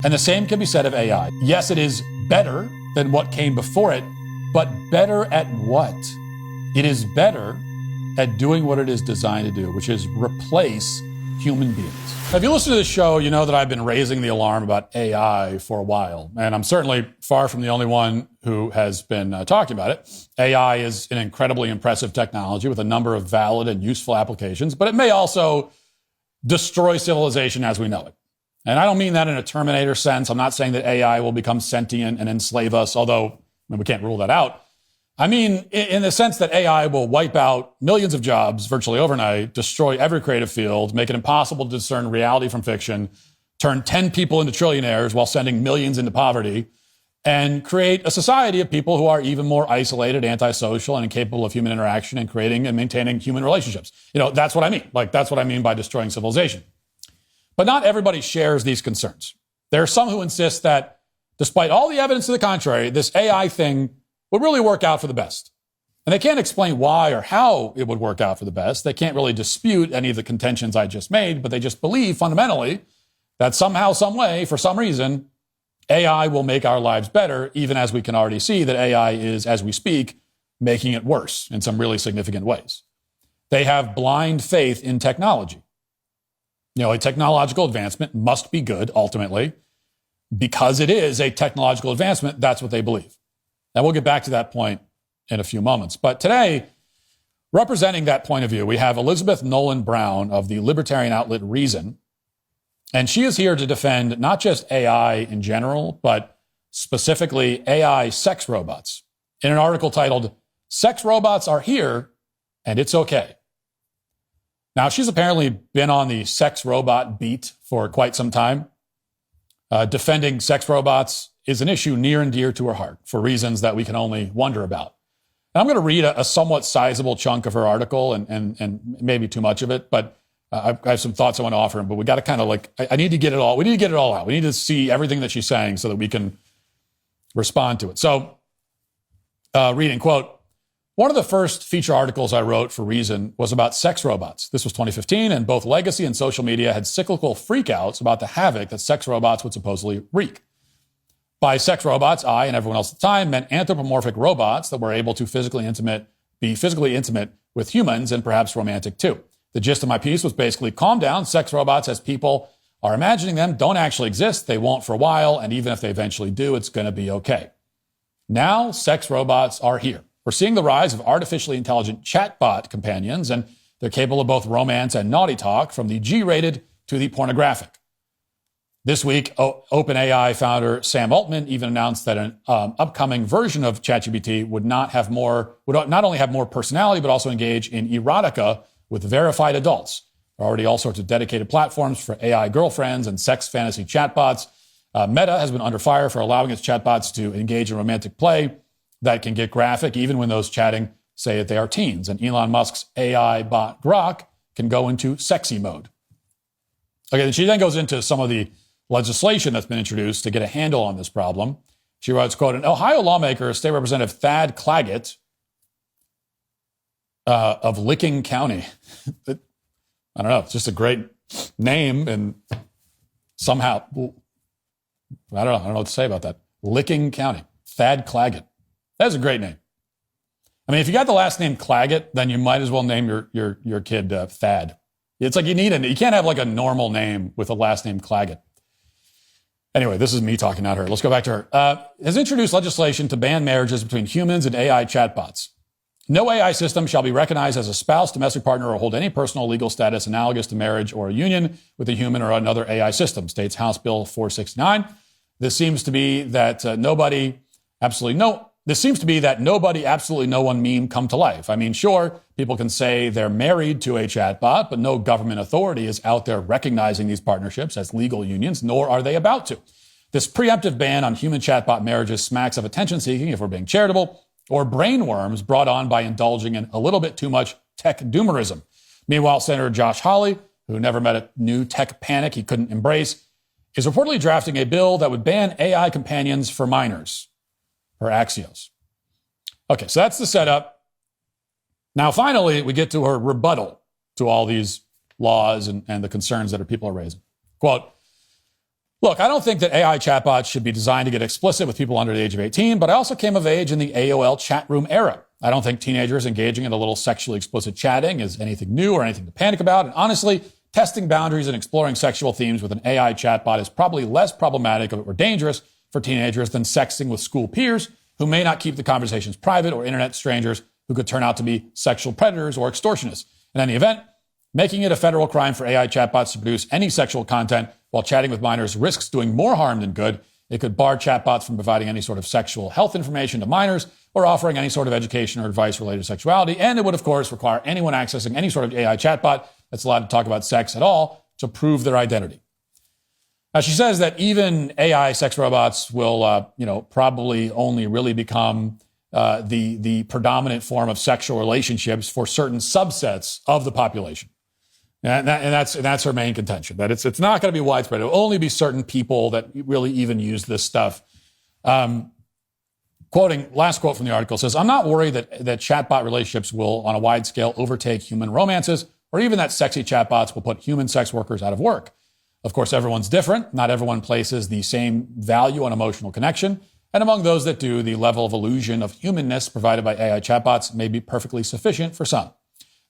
And the same can be said of AI. Yes, it is better than what came before it, but better at what? It is better at doing what it is designed to do, which is replace human beings. Now, if you listen to this show, you know that I've been raising the alarm about AI for a while, and I'm certainly far from the only one who has been talking about it. AI is an incredibly impressive technology with a number of valid and useful applications, but it may also destroy civilization as we know it. And I don't mean that in a Terminator sense. I'm not saying that AI will become sentient and enslave us, although we can't rule that out. I mean, in the sense that AI will wipe out millions of jobs virtually overnight, destroy every creative field, make it impossible to discern reality from fiction, turn 10 people into trillionaires while sending millions into poverty, and create a society of people who are even more isolated, antisocial, and incapable of human interaction and creating and maintaining human relationships. You know, that's what I mean. That's what I mean by destroying civilization. But not everybody shares these concerns. There are some who insist that, despite all the evidence to the contrary, this AI thing would really work out for the best. And they can't explain why or how it would work out for the best. They can't really dispute any of the contentions I just made, but they just believe fundamentally that somehow, some way, for some reason, AI will make our lives better, even as we can already see that AI is, as we speak, making it worse in some really significant ways. They have blind faith in technology. You know, a technological advancement must be good, ultimately. Because it is a technological advancement, that's what they believe. And we'll get back to that point in a few moments. But today, representing that point of view, we have Elizabeth Nolan Brown of the libertarian outlet Reason. And she is here to defend not just AI in general, but specifically AI sex robots, in an article titled, "Sex Robots Are Here, and It's Okay." Now, she's apparently been on the sex robot beat for quite some time. Defending sex robots is an issue near and dear to her heart for reasons that we can only wonder about. And I'm going to read a somewhat sizable chunk of her article and maybe too much of it, but I have some thoughts I want to offer, but we got to kind of I need to get it all. We need to get it all out. We need to see everything that she's saying so that we can respond to it. So, reading, quote, "One of the first feature articles I wrote for Reason was about sex robots. This was 2015, and both legacy and social media had cyclical freakouts about the havoc that sex robots would supposedly wreak. By sex robots, I and everyone else at the time meant anthropomorphic robots that were able to be physically intimate with humans and perhaps romantic too. The gist of my piece was basically calm down. Sex robots, as people are imagining them, don't actually exist. They won't for a while, and even if they eventually do, it's going to be okay. Now, sex robots are here. We're seeing the rise of artificially intelligent chatbot companions, and they're capable of both romance and naughty talk, from the G-rated to the pornographic. This week, OpenAI founder Sam Altman even announced that an upcoming version of ChatGPT would not only have more personality, but also engage in erotica with verified adults. There are already all sorts of dedicated platforms for AI girlfriends and sex fantasy chatbots. Meta has been under fire for allowing its chatbots to engage in romantic play that can get graphic, even when those chatting say that they are teens. And Elon Musk's AI bot Grok can go into sexy mode. Okay, and she then goes into some of the legislation that's been introduced to get a handle on this problem. She writes, quote, "An Ohio lawmaker, State Representative Thad Claggett of Licking County." I don't know, it's just a great name, and somehow, I don't know what to say about that. Licking County, Thad Claggett. That's a great name. I mean, if you got the last name Claggett, then you might as well name your kid Thad. It's like you can't have like a normal name with a last name Claggett. Anyway, this is me talking, not her. Let's go back to her. Has introduced legislation to ban marriages between humans and AI chatbots. No AI system shall be recognized as a spouse, domestic partner, or hold any personal legal status analogous to marriage or a union with a human or another AI system, states House Bill 469. This seems to be that nobody, absolutely no one meme come to life. I mean, sure, people can say they're married to a chatbot, but no government authority is out there recognizing these partnerships as legal unions, nor are they about to. This preemptive ban on human chatbot marriages smacks of attention-seeking, if we're being charitable, or brainworms brought on by indulging in a little bit too much tech doomerism. Meanwhile, Senator Josh Hawley, who never met a new tech panic he couldn't embrace, is reportedly drafting a bill that would ban AI companions for minors, per Axios. Okay, so that's the setup. Now, finally, we get to her rebuttal to all these laws and the concerns that people are raising. Quote, Look, I don't think that AI chatbots should be designed to get explicit with people under the age of 18, but I also came of age in the AOL chat room era. I don't think teenagers engaging in a little sexually explicit chatting is anything new or anything to panic about. And honestly, testing boundaries and exploring sexual themes with an AI chatbot is probably less problematic or dangerous for teenagers than sexting with school peers who may not keep the conversations private, or internet strangers who could turn out to be sexual predators or extortionists. In any event, making it a federal crime for AI chatbots to produce any sexual content while chatting with minors risks doing more harm than good. It could bar chatbots from providing any sort of sexual health information to minors or offering any sort of education or advice related to sexuality. And it would, of course, require anyone accessing any sort of AI chatbot that's allowed to talk about sex at all to prove their identity. Now, she says that even AI sex robots will, probably only really become the predominant form of sexual relationships for certain subsets of the population. And that's her main contention, that it's not going to be widespread. It'll only be certain people that really even use this stuff. Quoting, last quote from the article says, "I'm not worried that chatbot relationships will, on a wide scale, overtake human romances, or even that sexy chatbots will put human sex workers out of work. Of course, everyone's different. Not everyone places the same value on emotional connection. And among those that do, the level of illusion of humanness provided by AI chatbots may be perfectly sufficient for some.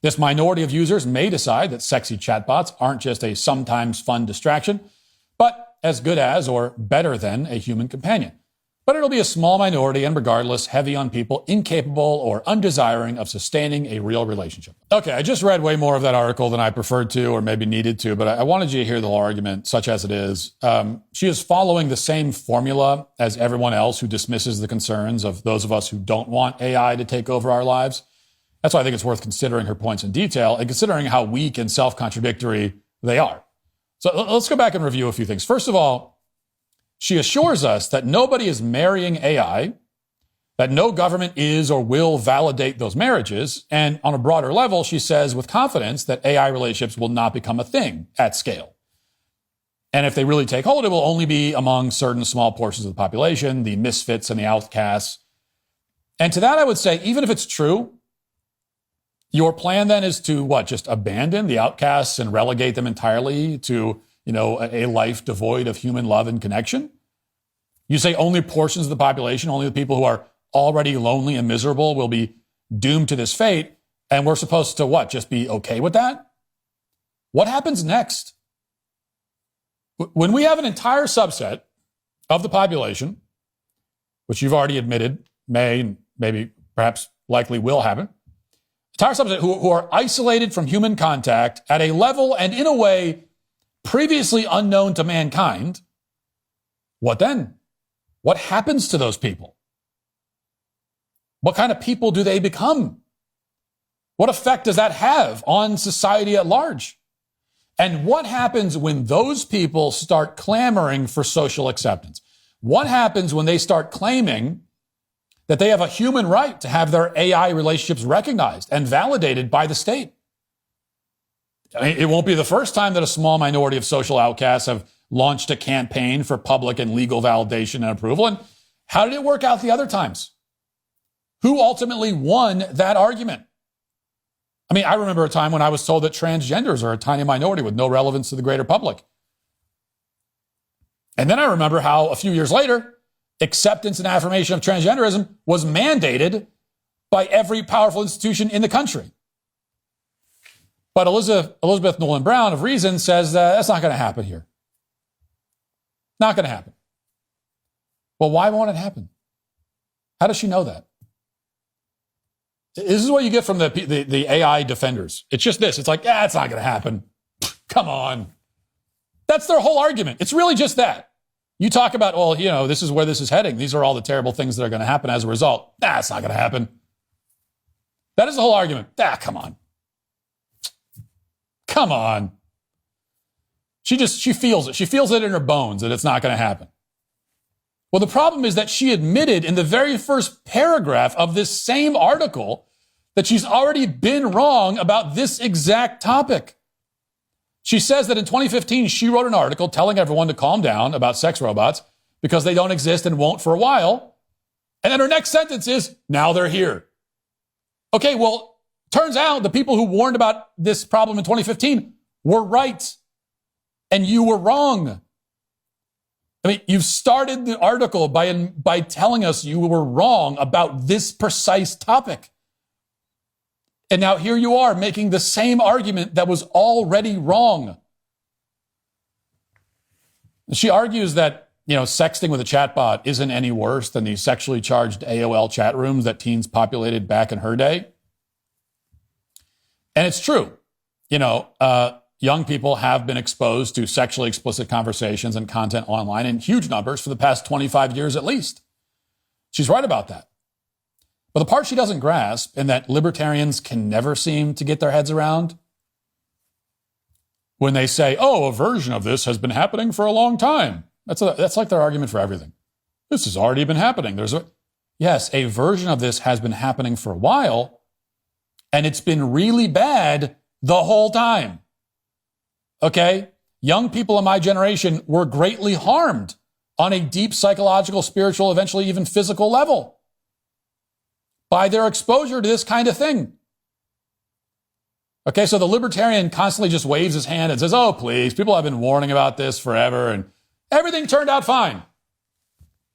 This minority of users may decide that sexy chatbots aren't just a sometimes fun distraction, but as good as or better than a human companion. But it'll be a small minority, and regardless, heavy on people incapable or undesiring of sustaining a real relationship." Okay, I just read way more of that article than I preferred to or maybe needed to, but I wanted you to hear the whole argument, such as it is. She is following the same formula as everyone else who dismisses the concerns of those of us who don't want AI to take over our lives. That's why I think it's worth considering her points in detail and considering how weak and self-contradictory they are. So let's go back and review a few things. First of all, she assures us that nobody is marrying AI, that no government is or will validate those marriages. And on a broader level, she says with confidence that AI relationships will not become a thing at scale. And if they really take hold, it will only be among certain small portions of the population, the misfits and the outcasts. And to that, I would say, even if it's true, your plan then is to what? Just abandon the outcasts and relegate them entirely to, a life devoid of human love and connection? You say only portions of the population, only the people who are already lonely and miserable will be doomed to this fate, and we're supposed to what? Just be okay with that? What happens next? When we have an entire subset of the population, which you've already admitted may, maybe, perhaps, likely will happen, entire subset who are isolated from human contact at a level and in a way previously unknown to mankind, what then? What happens to those people? What kind of people do they become? What effect does that have on society at large? And what happens when those people start clamoring for social acceptance? What happens when they start claiming that they have a human right to have their AI relationships recognized and validated by the state? I mean, it won't be the first time that a small minority of social outcasts have launched a campaign for public and legal validation and approval. And how did it work out the other times? Who ultimately won that argument? I mean, I remember a time when I was told that transgenders are a tiny minority with no relevance to the greater public. And then I remember how a few years later, acceptance and affirmation of transgenderism was mandated by every powerful institution in the country. But Elizabeth Nolan Brown of Reason says that's not going to happen here. Not going to happen. Well, why won't it happen? How does she know that? This is what you get from the AI defenders. It's just this. It's like, it's not going to happen. Come on. That's their whole argument. It's really just that. You talk about, this is where this is heading. These are all the terrible things that are going to happen as a result. It's not going to happen. That is the whole argument. Come on. Come on. She feels it. She feels it in her bones that it's not going to happen. Well, the problem is that she admitted in the very first paragraph of this same article that she's already been wrong about this exact topic. She says that in 2015, she wrote an article telling everyone to calm down about sex robots because they don't exist and won't for a while. And then her next sentence is, now they're here. Okay, well, turns out the people who warned about this problem in 2015 were right. And you were wrong. I mean, you've started the article by telling us you were wrong about this precise topic. And now here you are making the same argument that was already wrong. She argues that, sexting with a chatbot isn't any worse than the sexually charged AOL chat rooms that teens populated back in her day. And it's true. Young people have been exposed to sexually explicit conversations and content online in huge numbers for the past 25 years at least. She's right about that. But the part she doesn't grasp, and that libertarians can never seem to get their heads around, when they say, a version of this has been happening for a long time. That's like their argument for everything. This has already been happening. Yes, a version of this has been happening for a while, and it's been really bad the whole time. Okay? Young people in my generation were greatly harmed on a deep psychological, spiritual, eventually even physical level by their exposure to this kind of thing. Okay, so the libertarian constantly just waves his hand and says, oh, please, people have been warning about this forever, and everything turned out fine. I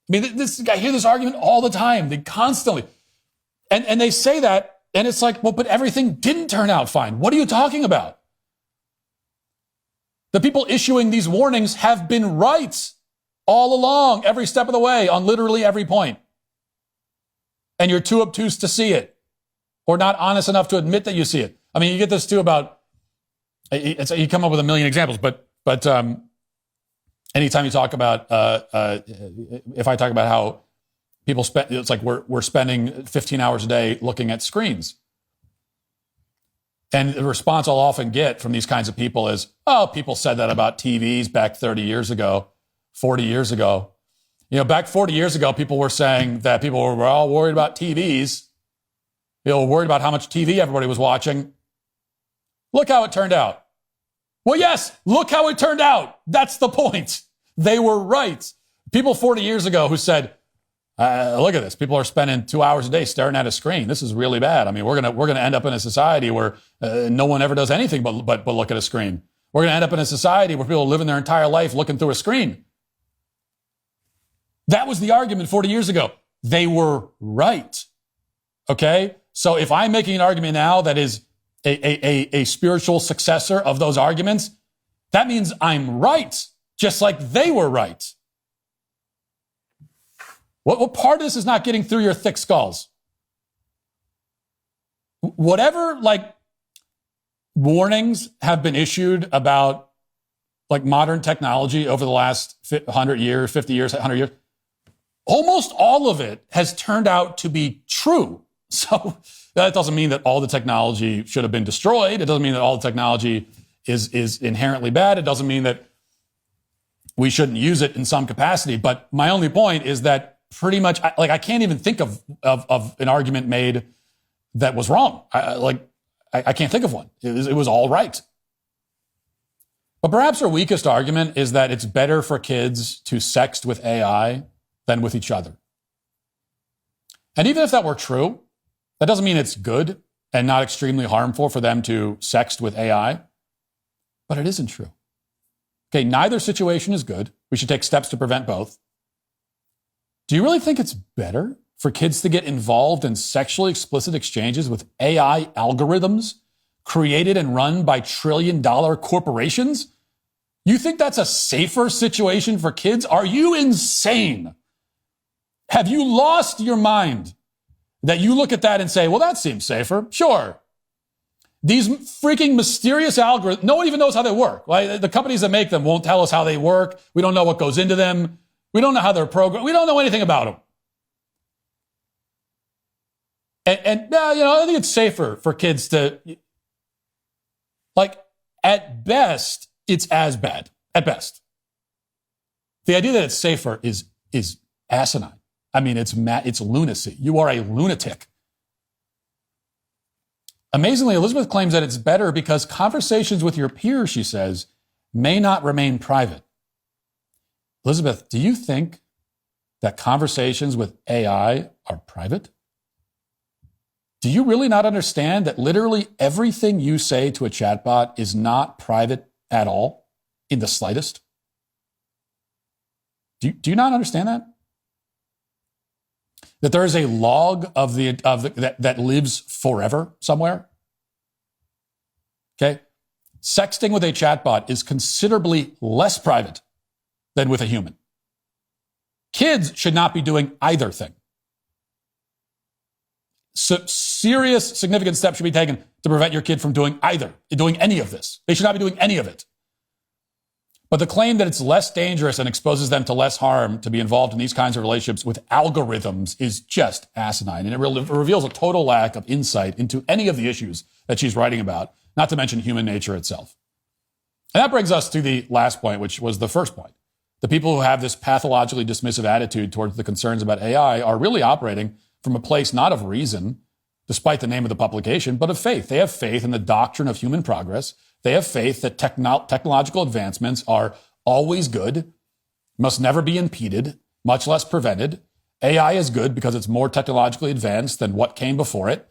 mean, I hear this argument all the time. They constantly. And they say that, and it's like, well, but everything didn't turn out fine. What are you talking about? The people issuing these warnings have been right all along, every step of the way, on literally every point. And you're too obtuse to see it, or not honest enough to admit that you see it. I mean, you get this too about, you come up with a million examples, but anytime you talk about, if I talk about how people spend, it's like we're spending 15 hours a day looking at screens. And the response I'll often get from these kinds of people is, oh, people said that about TVs back 30 years ago, 40 years ago. Back 40 years ago, people were saying that people were all worried about TVs. Were worried about how much TV everybody was watching. Look how it turned out. Well, yes, look how it turned out. That's the point. They were right. People 40 years ago who said, look at this. People are spending 2 hours a day staring at a screen. This is really bad. I mean, we're gonna end up in a society where no one ever does anything but look at a screen. We're gonna end up in a society where people are living their entire life looking through a screen. That was the argument 40 years ago. They were right. Okay? So if I'm making an argument now that is a spiritual successor of those arguments, that means I'm right, just like they were right. What part of this is not getting through your thick skulls? Whatever, warnings have been issued about, modern technology over the last 100 years, 50 years, 100 years, almost all of it has turned out to be true. So that doesn't mean that all the technology should have been destroyed. It doesn't mean that all the technology is inherently bad. It doesn't mean that we shouldn't use it in some capacity. But my only point is that pretty much, I can't even think of an argument made that was wrong. I can't think of one. It was all right. But perhaps our weakest argument is that it's better for kids to sext with AI than with each other. And even if that were true, that doesn't mean it's good and not extremely harmful for them to sext with AI. But it isn't true. Okay, neither situation is good. We should take steps to prevent both. Do you really think it's better for kids to get involved in sexually explicit exchanges with AI algorithms created and run by trillion-dollar corporations? You think that's a safer situation for kids? Are you insane? Have you lost your mind that you look at that and say, well, that seems safer? Sure. These freaking mysterious algorithms, no one even knows how they work. Right? The companies that make them won't tell us how they work. We don't know what goes into them. We don't know how they're programmed. We don't know anything about them. And I think it's safer for kids to, at best, it's as bad. At best. The idea that it's safer is asinine. I mean, it's lunacy. You are a lunatic. Amazingly, Elizabeth claims that it's better because conversations with your peers, she says, may not remain private. Elizabeth, do you think that conversations with AI are private? Do you really not understand that literally everything you say to a chatbot is not private at all, in the slightest? Do you not understand that? That there is a log that lives forever somewhere? Okay? Sexting with a chatbot is considerably less private than with a human. Kids should not be doing either thing. So serious, significant steps should be taken to prevent your kid from doing any of this. They should not be doing any of it. But the claim that it's less dangerous and exposes them to less harm to be involved in these kinds of relationships with algorithms is just asinine. And it reveals a total lack of insight into any of the issues that she's writing about, not to mention human nature itself. And that brings us to the last point, which was the first point. The people who have this pathologically dismissive attitude towards the concerns about AI are really operating from a place not of reason, despite the name of the publication, but of faith. They have faith in the doctrine of human progress. They have faith that technological advancements are always good, must never be impeded, much less prevented. AI is good because it's more technologically advanced than what came before it.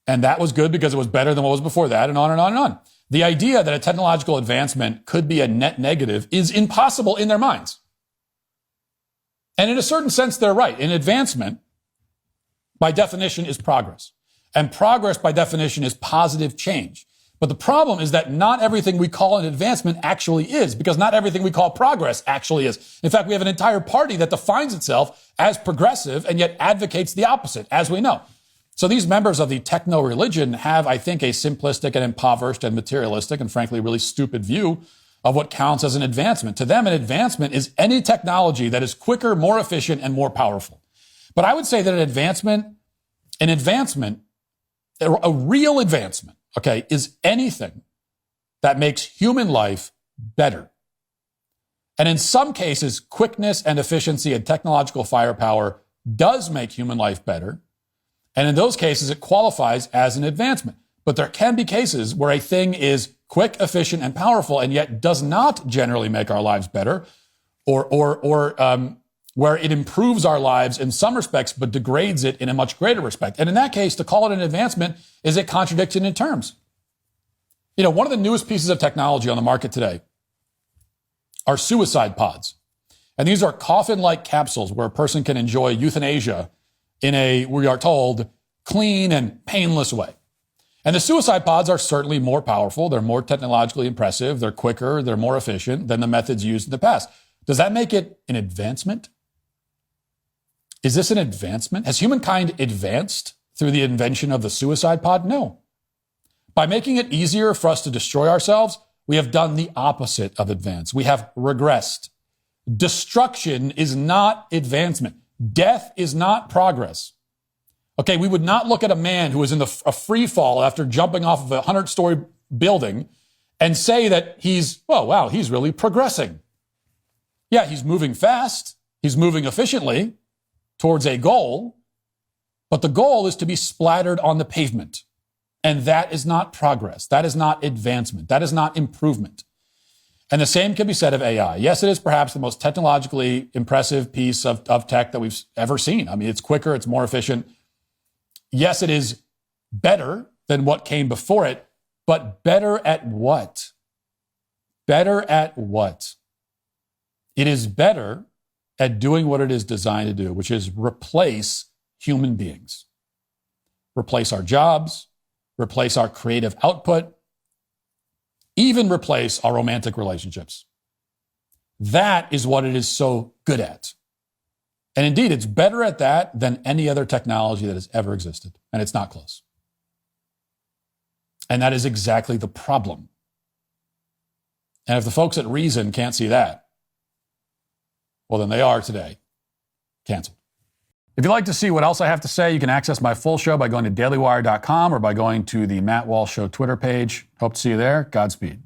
And that was good because it was better than what was before that, and on and on and on. The idea that a technological advancement could be a net negative is impossible in their minds. And in a certain sense, they're right. An advancement, by definition, is progress. And progress, by definition, is positive change. But the problem is that not everything we call an advancement actually is, because not everything we call progress actually is. In fact, we have an entire party that defines itself as progressive and yet advocates the opposite, as we know. So these members of the techno-religion have, I think, a simplistic and impoverished and materialistic and frankly really stupid view of what counts as an advancement. To them, an advancement is any technology that is quicker, more efficient, and more powerful. But I would say that a real advancement, okay, is anything that makes human life better. And in some cases, quickness and efficiency and technological firepower does make human life better. And in those cases, it qualifies as an advancement. But there can be cases where a thing is quick, efficient, and powerful, and yet does not generally make our lives better, or where it improves our lives in some respects, but degrades it in a much greater respect. And in that case, to call it an advancement is a contradiction in terms. You know, one of the newest pieces of technology on the market today are suicide pods. And these are coffin-like capsules where a person can enjoy euthanasia in a, we are told, clean and painless way. And the suicide pods are certainly more powerful. They're more technologically impressive. They're quicker. They're more efficient than the methods used in the past. Does that make it an advancement? Is this an advancement? Has humankind advanced through the invention of the suicide pod? No. By making it easier for us to destroy ourselves, we have done the opposite of advance. We have regressed. Destruction is not advancement. Death is not progress. Okay, we would not look at a man who is in a free fall after jumping off of a 100-story building and say that he's really progressing. Yeah, he's moving fast. He's moving efficiently towards a goal, but the goal is to be splattered on the pavement. And that is not progress. That is not advancement. That is not improvement. And the same can be said of AI. Yes, it is perhaps the most technologically impressive piece of tech that we've ever seen. I mean, it's quicker, it's more efficient. Yes, it is better than what came before it, but better at what? Better at what? It is better at doing what it is designed to do, which is replace human beings. Replace our jobs, replace our creative output, even replace our romantic relationships. That is what it is so good at. And indeed, it's better at that than any other technology that has ever existed. And it's not close. And that is exactly the problem. And if the folks at Reason can't see that, well, then they are today canceled. If you'd like to see what else I have to say, you can access my full show by going to dailywire.com or by going to the Matt Walsh Show Twitter page. Hope to see you there. Godspeed.